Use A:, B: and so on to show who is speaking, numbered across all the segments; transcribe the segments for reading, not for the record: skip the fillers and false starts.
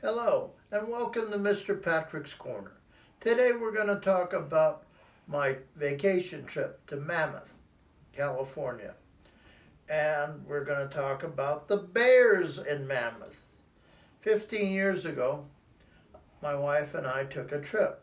A: Hello, and welcome to Mr. Patrick's Corner. Today we're going to talk about my vacation trip to Mammoth, California. And we're going to talk about the bears in Mammoth. 15 years ago, my wife and I took a trip.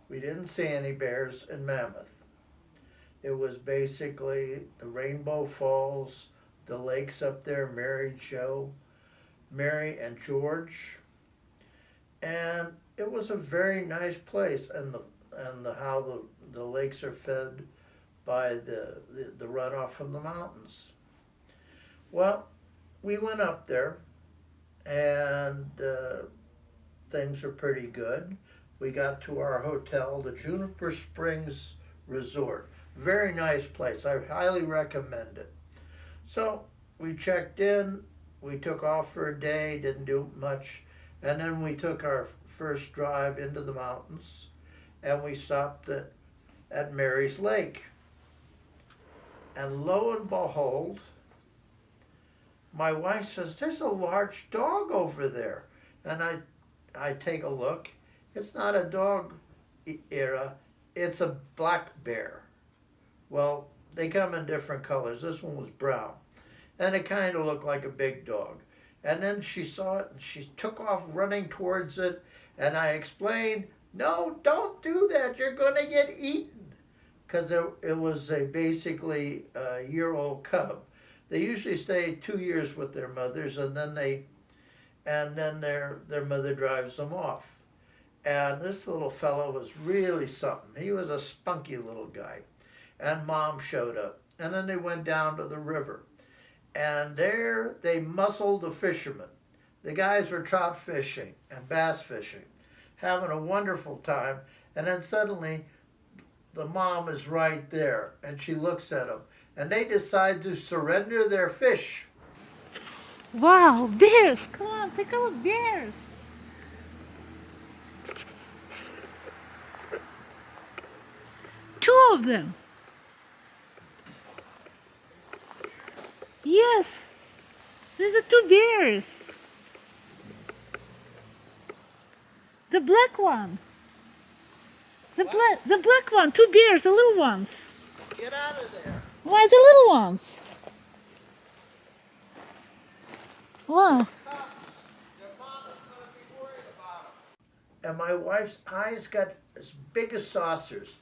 A: We didn't see any bears in Mammoth. It was basically the Rainbow Falls, the lakes up there, Mary and George, and it was a very nice place. And how the lakes are fed by the runoff from the mountains. Well, we went up there, and things are pretty good. We got to our hotel, the Juniper Springs Resort. Very nice place. I highly recommend it. So we checked in. We took off for a day, didn't do much, and then we took our first drive into the mountains, and we stopped at Mary's Lake. And lo and behold, my wife says, "There's a large dog over there." And I take a look. It's not a dog era, it's a black bear. Well, they come in different colors. This one was brown. And it kind of looked like a big dog. And then she saw it and she took off running towards it. And I explained, "No, don't do that. You're going to get eaten." Because it was basically a year-old cub. They usually stay 2 years with their mothers, and then their mother drives them off. And this little fellow was really something. He was a spunky little guy. And Mom showed up. And then they went down to the river. And there they muscled the fishermen. The guys were trout fishing and bass fishing, having a wonderful time. And then suddenly the mom is right there, and she looks at them. And they decide to surrender their fish.
B: Wow, bears! Come on, take a look, bears! Two of them. Yes, there's a two bears. The black one. The black one. Two bears, the little ones.
A: Get out of there.
B: Why the little ones? Wow.
A: Their mom is going to be worried about them. And my wife's eyes got as big as saucers.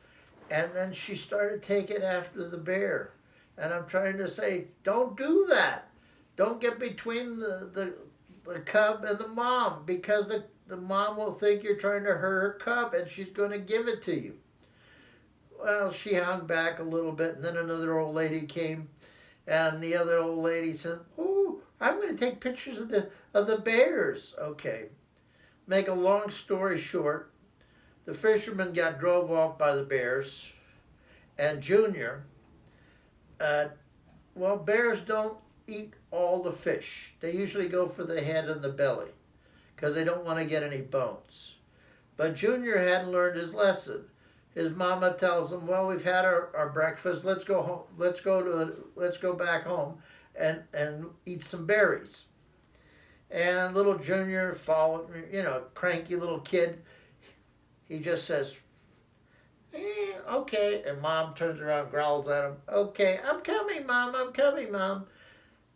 A: And then she started taking after the bear. And I'm trying to say, "Don't do that. Don't get between the cub and the mom, because the mom will think you're trying to hurt her cub and she's going to give it to you." Well, she hung back a little bit, and then another old lady came, and the other old lady said, "Oh, I'm going to take pictures of the bears." Okay. Make a long story short, the fisherman got drove off by the bears, and Junior, uh, well, bears don't eat all the fish. They usually go for the head and the belly because they don't want to get any bones. But Junior hadn't learned his lesson. His mama tells him, "Well, we've had our breakfast. Let's go home. Let's go back home and eat some berries." And little Junior followed, cranky little kid. He just says, "Okay." And Mom turns around and growls at him, "Okay, I'm coming, Mom. I'm coming, Mom."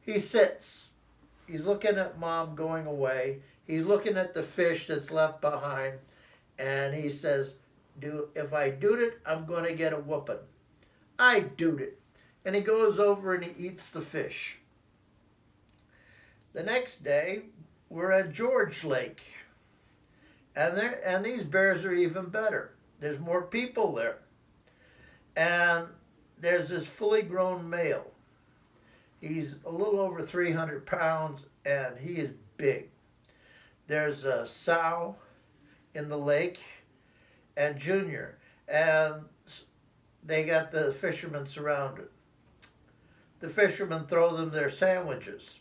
A: He sits. He's looking at Mom going away. He's looking at the fish that's left behind. And he says, "If I do it, I'm going to get a whooping." I do it. And he goes over and he eats the fish. The next day, we're at George Lake. And these bears are even better. There's more people there. And there's this fully grown male. He's a little over 300 pounds, and he is big. There's a sow in the lake and Junior, and they got the fishermen surrounded. The fishermen throw them their sandwiches,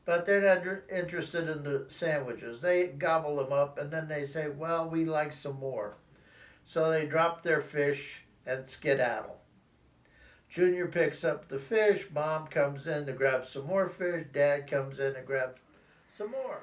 A: but they're not interested in the sandwiches. They gobble them up, and then they say, "Well, we like some more." So they drop their fish and skedaddle. Junior picks up the fish. Mom comes in to grab some more fish. Dad comes in and grabs some more.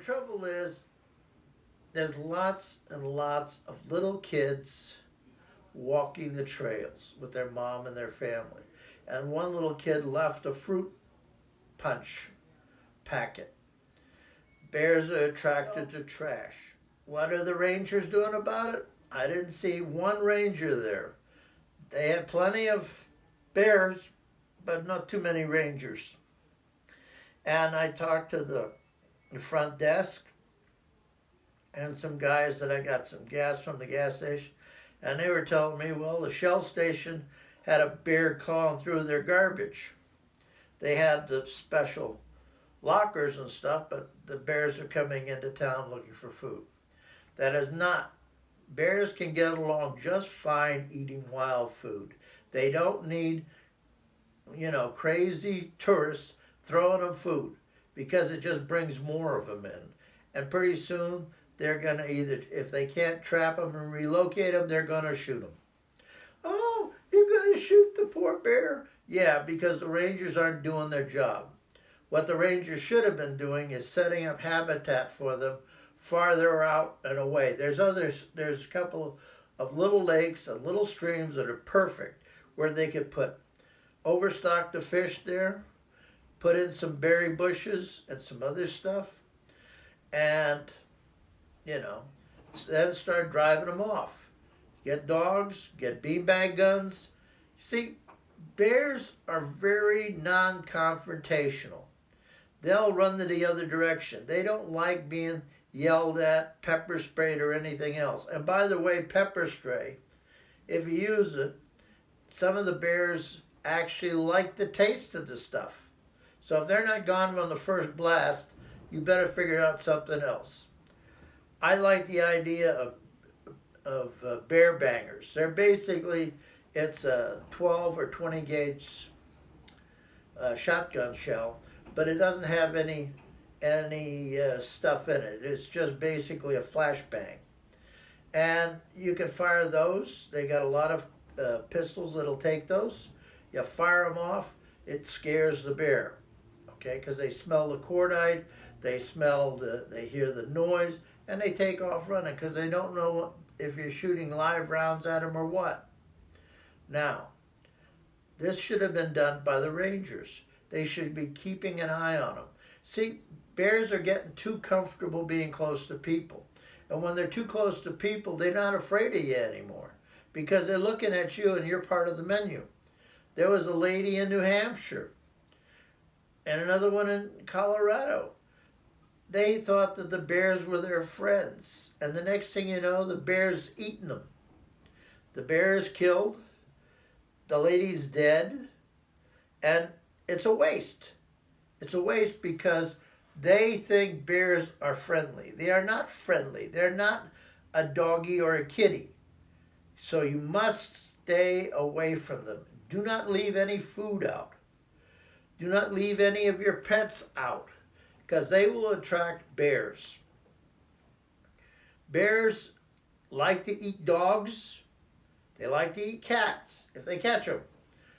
A: trouble is, there's lots and lots of little kids walking the trails with their mom and their family. And one little kid left a fruit punch packet. Bears are attracted to trash. What are the rangers doing about it? I didn't see one ranger there. They had plenty of bears, but not too many rangers. And I talked to the front desk and some guys that I got some gas from the gas station, and they were telling me, well, the Shell station had a bear clawing through their garbage. They had the special lockers and stuff, but the bears are coming into town looking for food. That is not. Bears can get along just fine eating wild food. They don't need, crazy tourists throwing them food because it just brings more of them in. And pretty soon they're going to either, if they can't trap them and relocate them, they're going to shoot them. Oh, you're going to shoot the poor bear? Yeah, because the rangers aren't doing their job. What the rangers should have been doing is setting up habitat for them farther out and away. There's a couple of little lakes and little streams that are perfect where they could overstock the fish there, put in some berry bushes and some other stuff, and then start driving them off. Get dogs, get beanbag guns. See, bears are very non-confrontational. They'll run to the other direction. They don't like being yelled at, pepper sprayed, or anything else. And by the way, pepper spray, if you use it, some of the bears actually like the taste of the stuff. So if they're not gone on the first blast, you better figure out something else. I like the idea of bear bangers. They're basically, it's a 12 or 20 gauge shotgun shell, but it doesn't have any stuff in it. It's just basically a flashbang. And you can fire those. They got a lot of pistols that'll take those. You fire them off, it scares the bear, okay? Because they smell the cordite, they hear the noise, and they take off running because they don't know if you're shooting live rounds at them or what. Now, this should have been done by the rangers. They should be keeping an eye on them. See, bears are getting too comfortable being close to people. And when they're too close to people, they're not afraid of you anymore because they're looking at you and you're part of the menu. There was a lady in New Hampshire and another one in Colorado. They thought that the bears were their friends. And the next thing you know, the bear's eating them. The bear is killed. The lady's dead. And it's a waste. It's a waste because they think bears are friendly. They are not friendly. They're not a doggy or a kitty. So you must stay away from them. Do not leave any food out. Do not leave any of your pets out because they will attract bears. Bears like to eat dogs. They like to eat cats if they catch them.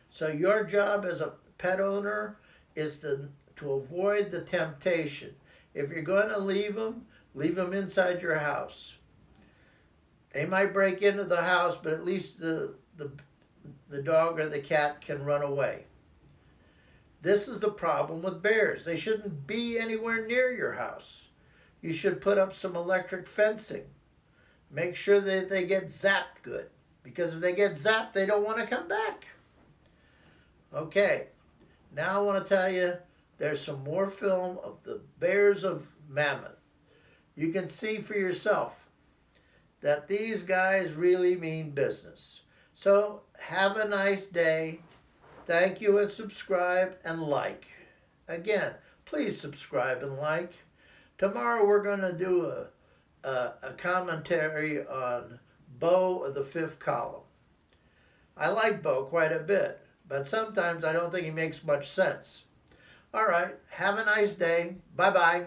A: So your job as a pet owner is to avoid the temptation. If you're going to leave them inside your house. They might break into the house, but at least the dog or the cat can run away. This is the problem with bears. They shouldn't be anywhere near your house. You should put up some electric fencing. Make sure that they get zapped good. Because if they get zapped, they don't want to come back. Okay, now I want to tell you there's some more film of the bears of Mammoth. You can see for yourself that these guys really mean business. So have a nice day. Thank you and subscribe and like. Again, please subscribe and like. Tomorrow we're going to do a commentary on Bo of the Fifth Column. I like Bo quite a bit, but sometimes I don't think he makes much sense. All right, have a nice day. Bye-bye.